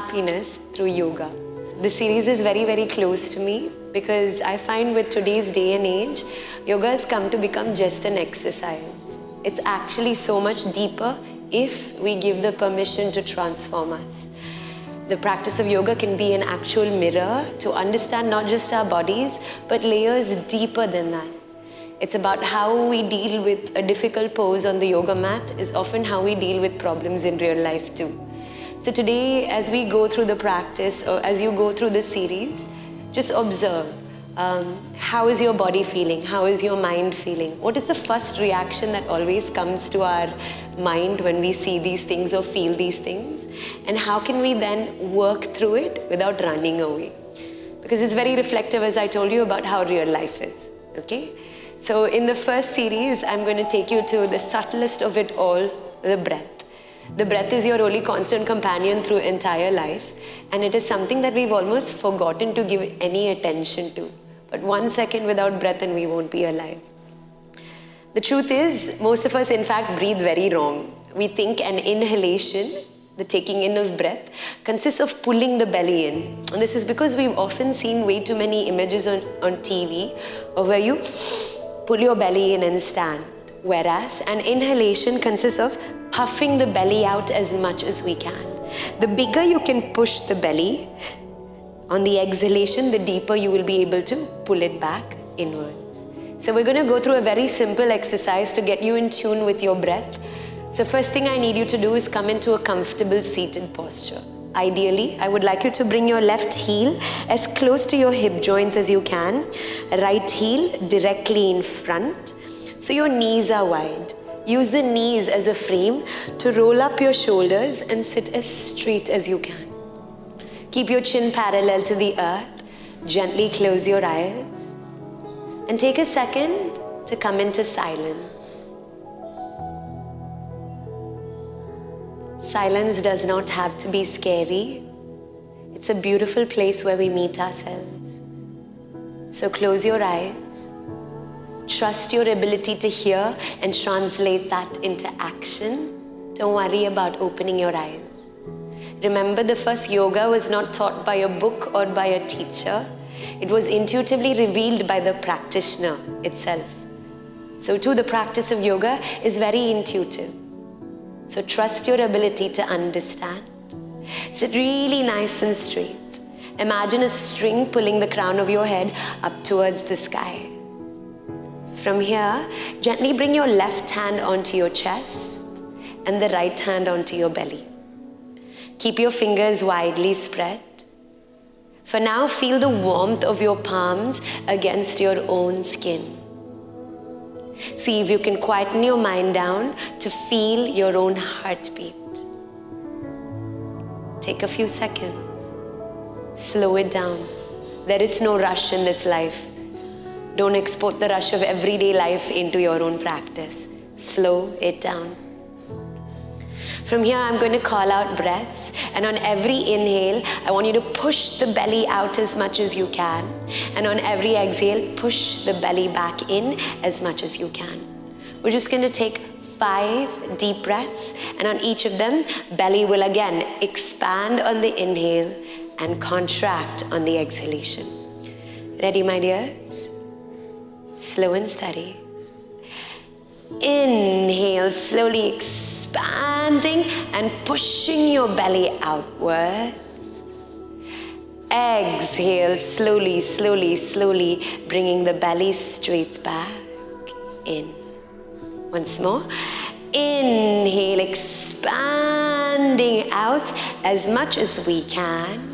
happiness through yoga. This series is very, very close to me because I find with today's day and age, yoga has come to become just an exercise. It's actually so much deeper if we give the permission to transform us. The practice of yoga can be an actual mirror to understand not just our bodies, but layers deeper than that. It's about how we deal with a difficult pose on the yoga mat is often how we deal with problems in real life too. So today, as we go through the practice, or as you go through this series, just observe. How is your body feeling? How is your mind feeling? What is the first reaction that always comes to our mind when we see these things or feel these things? And how can we then work through it without running away? Because it's very reflective, as I told you, about how real life is, okay? So in the first series, I'm going to take you to the subtlest of it all, the breath. The breath is your only constant companion through entire life, and it is something that we've almost forgotten to give any attention to. But 1 second without breath and we won't be alive. The truth is, most of us in fact breathe very wrong. We think an inhalation, the taking in of breath, consists of pulling the belly in. And this is because we've often seen way too many images on TV of where you pull your belly in and stand. Whereas an inhalation consists of puffing the belly out as much as we can. The bigger you can push the belly, on the exhalation, the deeper you will be able to pull it back inwards. So we're going to go through a very simple exercise to get you in tune with your breath. So first thing I need you to do is come into a comfortable seated posture. Ideally, I would like you to bring your left heel as close to your hip joints as you can. Right heel directly in front. So your knees are wide. Use the knees as a frame to roll up your shoulders and sit as straight as you can. Keep your chin parallel to the earth. Gently close your eyes. And take a second to come into silence. Silence does not have to be scary. It's a beautiful place where we meet ourselves. So close your eyes. Trust your ability to hear and translate that into action. Don't worry about opening your eyes. Remember, the first yoga was not taught by a book or by a teacher. It was intuitively revealed by the practitioner itself. So too, the practice of yoga is very intuitive. So trust your ability to understand. Sit really nice and straight. Imagine a string pulling the crown of your head up towards the sky. From here, gently bring your left hand onto your chest and the right hand onto your belly. Keep your fingers widely spread. For now, feel the warmth of your palms against your own skin. See if you can quieten your mind down to feel your own heartbeat. Take a few seconds. Slow it down. There is no rush in this life. Don't export the rush of everyday life into your own practice. Slow it down. From here, I'm going to call out breaths, and on every inhale, I want you to push the belly out as much as you can. And on every exhale, push the belly back in as much as you can. We're just going to take 5 deep breaths, and on each of them, belly will again expand on the inhale and contract on the exhalation. Ready, my dears? Slow and steady. Inhale, slowly expanding and pushing your belly outwards. Exhale, slowly, slowly, slowly, bringing the belly straight back in. Once more. Inhale, expanding out as much as we can.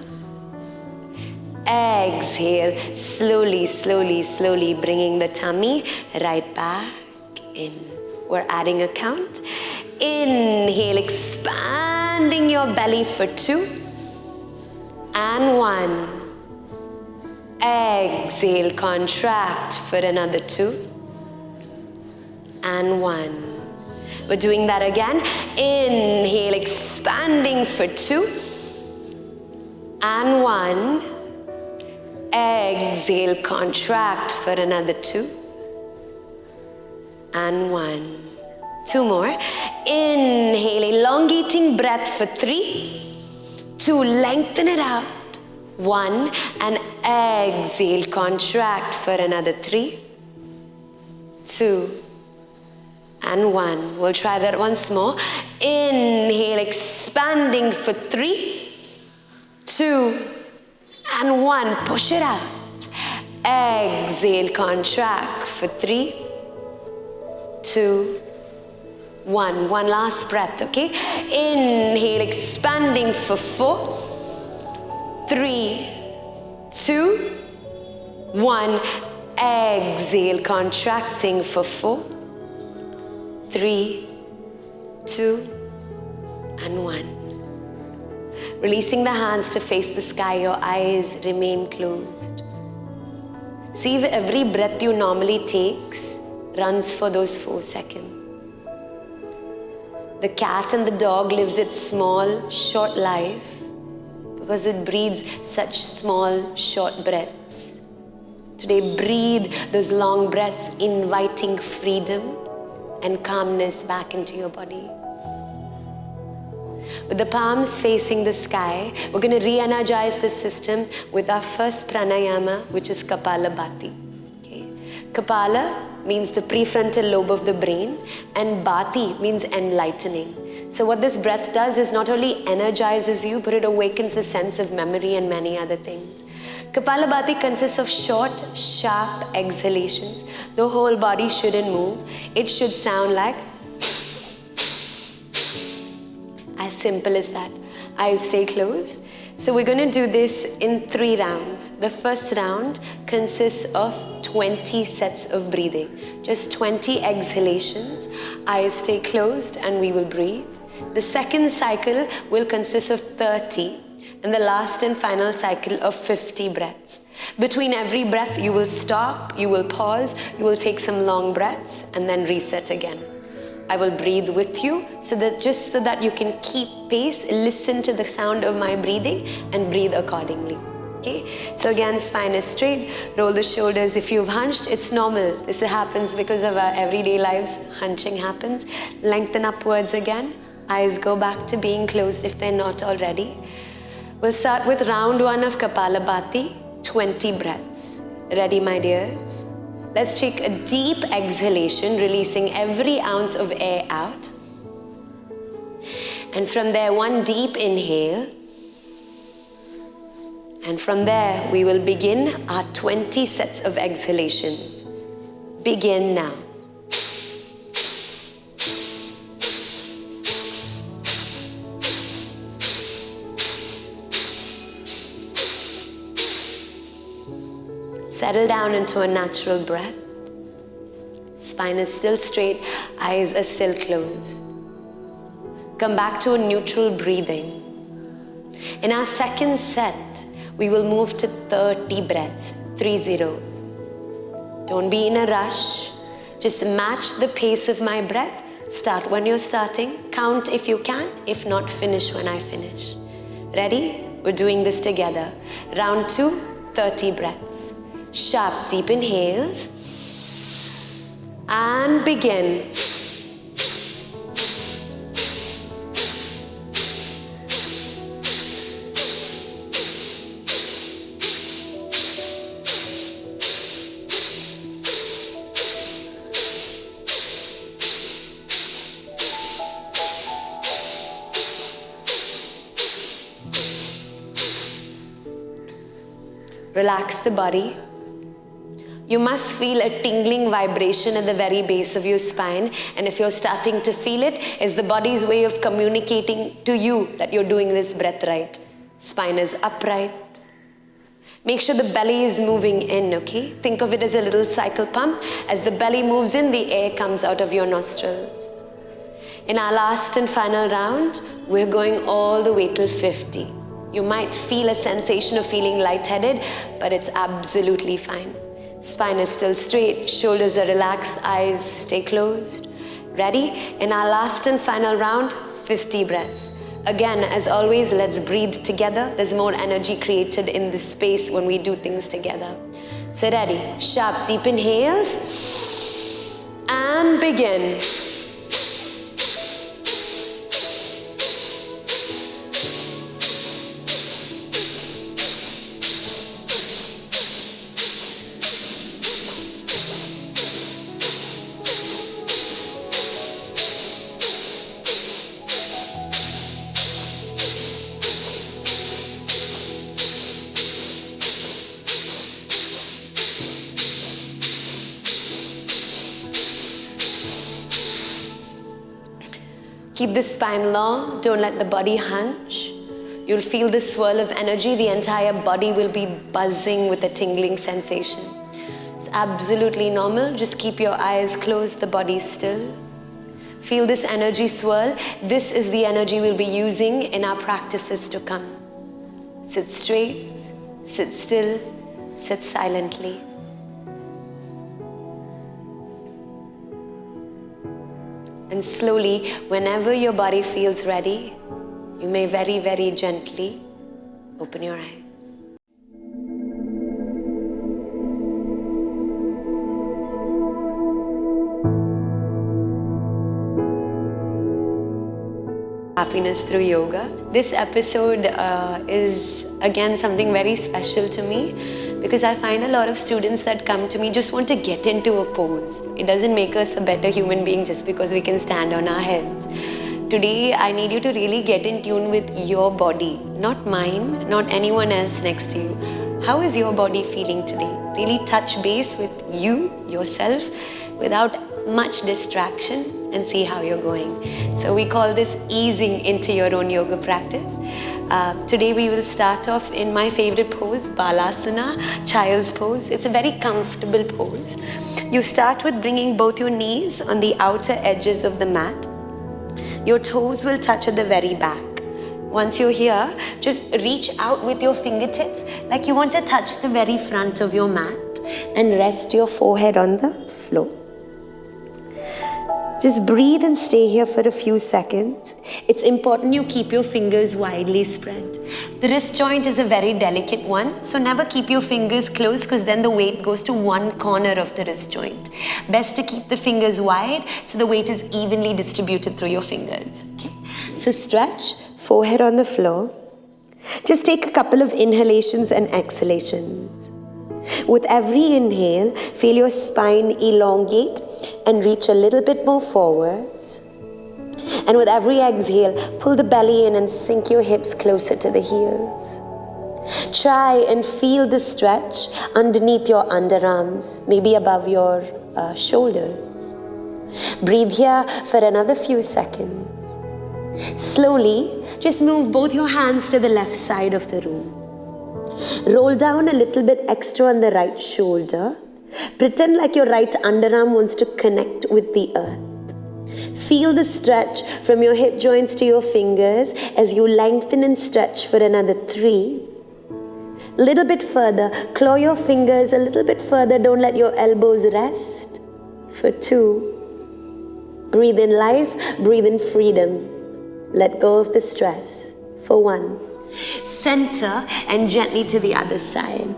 Exhale, slowly, slowly, slowly, bringing the tummy right back in. We're adding a count. Inhale, expanding your belly for 2 and 1. Exhale, contract for another 2 and 1. We're doing that again. Inhale, expanding for 2 and 1. Exhale, contract for another 2 and 1. 2 more. Inhale, elongating breath for 3, 2, lengthen it out. 1, and exhale, contract for another 3, 2, and 1. We'll try that once more. Inhale, expanding for 3, 2, and 1. Push it out. Exhale, contract for 3, 2, 1. One last breath, okay? Inhale, expanding for 4, 3, 2, 1. Exhale, contracting for 4, 3, 2, and 1. Releasing the hands to face the sky, your eyes remain closed. See if every breath you normally takes runs for those 4 seconds. The cat and the dog lives its small, short life because it breathes such small, short breaths. Today, breathe those long breaths, inviting freedom and calmness back into your body. With the palms facing the sky, we're going to re-energize the system with our first pranayama, which is Kapalbhati. Okay. Kapala means the prefrontal lobe of the brain, and Bhati means enlightening. So what this breath does is not only energizes you, but it awakens the sense of memory and many other things. Kapalbhati consists of short, sharp exhalations. The whole body shouldn't move. It should sound like as simple as that. Eyes stay closed. So we're going to do this in 3 rounds. The first round consists of 20 sets of breathing. Just 20 exhalations. Eyes stay closed and we will breathe. The second cycle will consist of 30. And the last and final cycle of 50 breaths. Between every breath, you will stop, you will pause, you will take some long breaths and then reset again. I will breathe with you so that you can keep pace, listen to the sound of my breathing and breathe accordingly. Okay? So again, spine is straight, roll the shoulders. If you've hunched, it's normal. This happens because of our everyday lives. Hunching happens. Lengthen upwards again. Eyes go back to being closed if they're not already. We'll start with round 1 of Kapalbhati, 20 breaths. Ready, my dears? Let's take a deep exhalation, releasing every ounce of air out. And from there, 1 deep inhale. And from there, we will begin our 20 sets of exhalations. Begin now. Settle down into a natural breath. Spine is still straight, eyes are still closed. Come back to a neutral breathing. In our second set, we will move to 30 breaths, 30. Don't be in a rush. Just match the pace of my breath. Start when you're starting. Count if you can. If not, finish when I finish. Ready? We're doing this together. Round 2, 30 breaths. Sharp, deep inhales. And begin. Relax the body. You must feel a tingling vibration at the very base of your spine, and if you're starting to feel it, it's the body's way of communicating to you that you're doing this breath right. Spine is upright. Make sure the belly is moving in, okay? Think of it as a little cycle pump. As the belly moves in, the air comes out of your nostrils. In our last and final round, we're going all the way till 50. You might feel a sensation of feeling lightheaded, but it's absolutely fine. Spine is still straight, shoulders are relaxed, eyes stay closed. Ready? In our last and final round, 50 breaths. Again, as always, let's breathe together. There's more energy created in this space when we do things together. So ready? Sharp, deep inhales. And begin. Keep the spine long, don't let the body hunch. You'll feel the swirl of energy, the entire body will be buzzing with a tingling sensation. It's absolutely normal, just keep your eyes closed, the body still. Feel this energy swirl. This is the energy we'll be using in our practices to come. Sit straight, sit still, sit silently. And slowly, whenever your body feels ready, you may very, very gently open your eyes. Happiness through yoga. This episode is again something very special to me because I find a lot of students that come to me just want to get into a pose. It doesn't make us a better human being just because we can stand on our heads. Today, I need you to really get in tune with your body, not mine, not anyone else next to you. How is your body feeling today? Really touch base with you, yourself, without much distraction and see how you're going. So we call this easing into your own yoga practice. Today we will start off in my favorite pose, Balasana, child's pose. It's a very comfortable pose. You start with bringing both your knees on the outer edges of the mat. Your toes will touch at the very back. Once you're here, just reach out with your fingertips like you want to touch the very front of your mat and rest your forehead on the floor. Just breathe and stay here for a few seconds. It's important you keep your fingers widely spread. The wrist joint is a very delicate one, so never keep your fingers closed because then the weight goes to one corner of the wrist joint. Best to keep the fingers wide so the weight is evenly distributed through your fingers. Okay? So stretch, forehead on the floor. Just take a couple of inhalations and exhalations. With every inhale, feel your spine elongate and reach a little bit more forwards. And with every exhale, pull the belly in and sink your hips closer to the heels. Try and feel the stretch underneath your underarms, maybe above your shoulders. Breathe here for another few seconds. Slowly, just move both your hands to the left side of the room. Roll down a little bit extra on the right shoulder. Pretend like your right underarm wants to connect with the earth. Feel the stretch from your hip joints to your fingers as you lengthen and stretch for another 3. Little bit further, claw your fingers a little bit further, don't let your elbows rest. For 2. Breathe in life, breathe in freedom. Let go of the stress. For 1. Center and gently to the other side.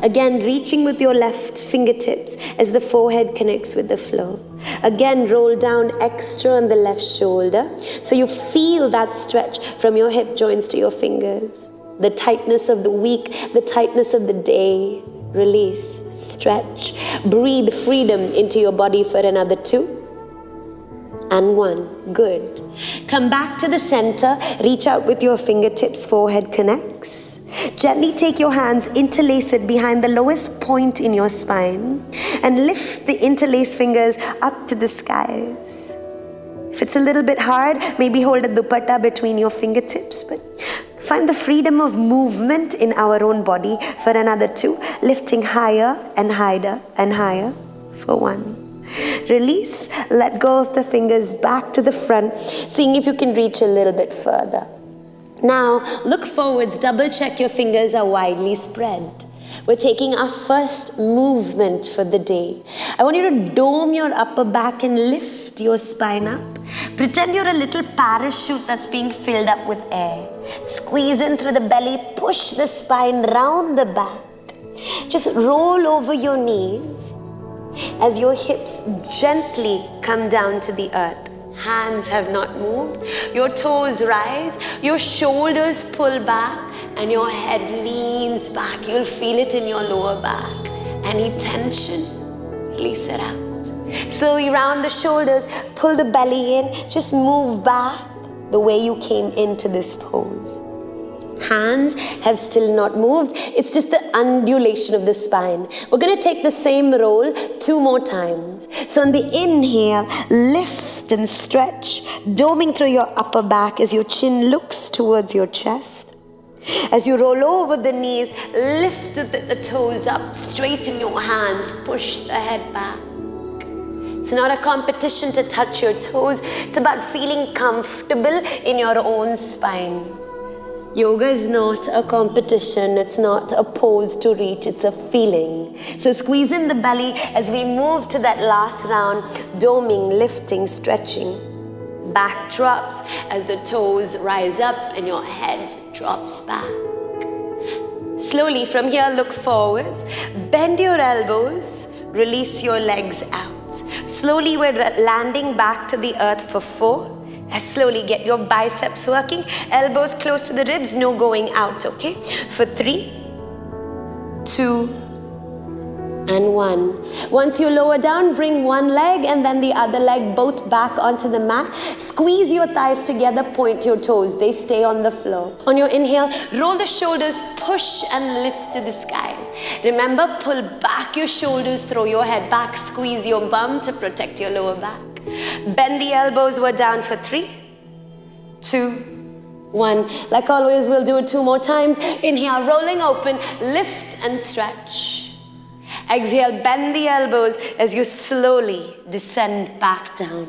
Again, reaching with your left fingertips as the forehead connects with the floor. Again, roll down extra on the left shoulder so you feel that stretch from your hip joints to your fingers. The tightness of the week, the tightness of the day. Release, stretch, breathe freedom into your body for another 2. And 1. Good. Come back to the center. Reach out with your fingertips. Forehead connects. Gently take your hands, interlace it behind the lowest point in your spine and lift the interlaced fingers up to the skies. If it's a little bit hard, maybe hold a dupatta between your fingertips, but find the freedom of movement in our own body for another 2. Lifting higher and higher and higher for 1. Release, let go of the fingers back to the front, seeing if you can reach a little bit further. Now, look forwards, double check your fingers are widely spread. We're taking our first movement for the day. I want you to dome your upper back and lift your spine up. Pretend you're a little parachute that's being filled up with air. Squeeze in through the belly, push the spine round the back. Just roll over your knees as your hips gently come down to the earth. Hands have not moved. Your toes rise. Your shoulders pull back and your head leans back. You'll feel it in your lower back. Any tension, release it out. Slowly round the shoulders, pull the belly in. Just move back the way you came into this pose. Hands have still not moved. It's just the undulation of the spine. We're going to take the same roll 2 more times. So on the inhale, lift lift and stretch, doming through your upper back as your chin looks towards your chest. As you roll over the knees, lift the toes up, straighten your hands, push the head back. It's not a competition to touch your toes. It's about feeling comfortable in your own spine. Yoga is not a competition. It's not a pose to reach. It's a feeling. So squeeze in the belly as we move to that last round, doming, lifting, stretching. Back drops as the toes rise up and your head drops back. Slowly from here, look forwards. Bend your elbows. Release your legs out. Slowly we're landing back to the earth for 4. Slowly get your biceps working. Elbows close to the ribs, no going out, okay? For 3, 2, and 1. Once you lower down, bring one leg and then the other leg both back onto the mat. Squeeze your thighs together, point your toes. They stay on the floor. On your inhale, roll the shoulders, push and lift to the skies. Remember, pull back your shoulders, throw your head back, squeeze your bum to protect your lower back. Bend the elbows, we're down for 3, 2, 1. Like always, we'll do it 2 more times. Inhale, rolling open, lift and stretch. Exhale, bend the elbows as you slowly descend back down.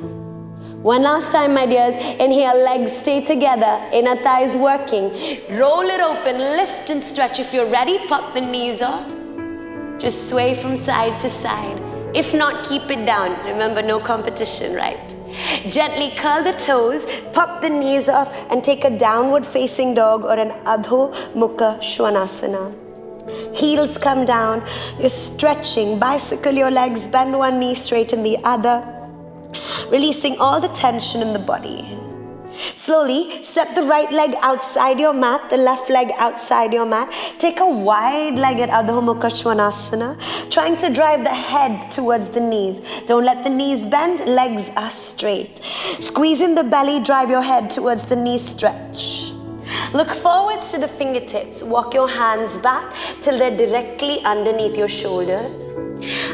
One last time, my dears. Inhale, legs stay together, inner thighs working. Roll it open, lift and stretch. If you're ready, pop the knees off. Just sway from side to side. If not, keep it down. Remember, no competition, right? Gently curl the toes, pop the knees off and take a downward facing dog or an Adho Mukha Svanasana. Heels come down, you're stretching, bicycle your legs, bend one knee, straighten the other, releasing all the tension in the body. Slowly, step the right leg outside your mat, the left leg outside your mat. Take a wide-legged Adho Mukha Svanasana, trying to drive the head towards the knees. Don't let the knees bend, legs are straight. Squeeze in the belly, drive your head towards the knee stretch. Look forwards to the fingertips. Walk your hands back till they're directly underneath your shoulders.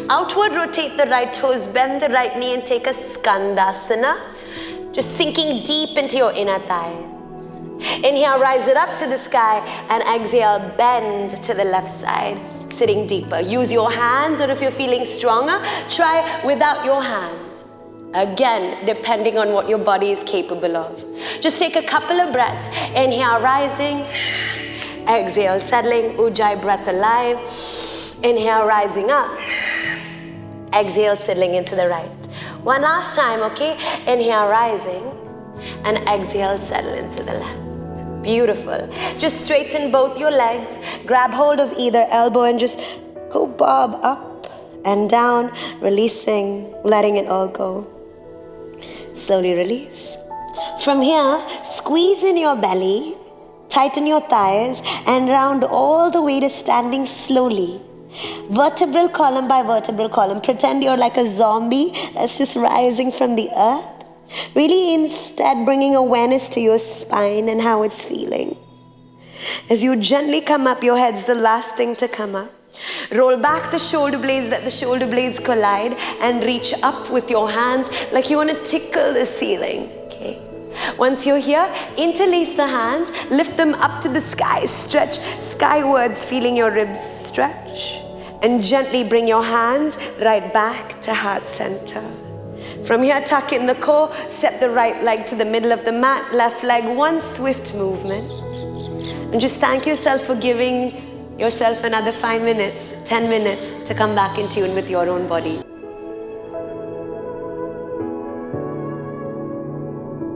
Outward rotate the right toes, bend the right knee and take a Skandasana. Just sinking deep into your inner thighs. Inhale, rise it up to the sky and exhale, bend to the left side, sitting deeper. Use your hands, or if you're feeling stronger, try without your hands. Again, depending on what your body is capable of. Just take a couple of breaths. Inhale, rising. Exhale, settling. Ujjayi breath alive. Inhale, rising up. Exhale, settling into the right. One last time, okay? Inhale, rising. And exhale, settle into the left. Beautiful. Just straighten both your legs. Grab hold of either elbow and just go bob up and down, releasing, letting it all go. Slowly release. From here, squeeze in your belly, tighten your thighs, and round all the way to standing slowly. Vertebral column by vertebral column. Pretend you're like a zombie that's just rising from the earth. Really instead bringing awareness to your spine and how it's feeling. As you gently come up, your head's the last thing to come up. Roll back the shoulder blades, let the shoulder blades collide and reach up with your hands like you want to tickle the ceiling. Okay. Once you're here, interlace the hands, lift them up to the sky, stretch skywards, feeling your ribs stretch. And gently bring your hands right back to heart center. From here, tuck in the core, step the right leg to the middle of the mat, left leg, one swift movement. And just thank yourself for giving yourself another 5 minutes, 10 minutes to come back in tune with your own body.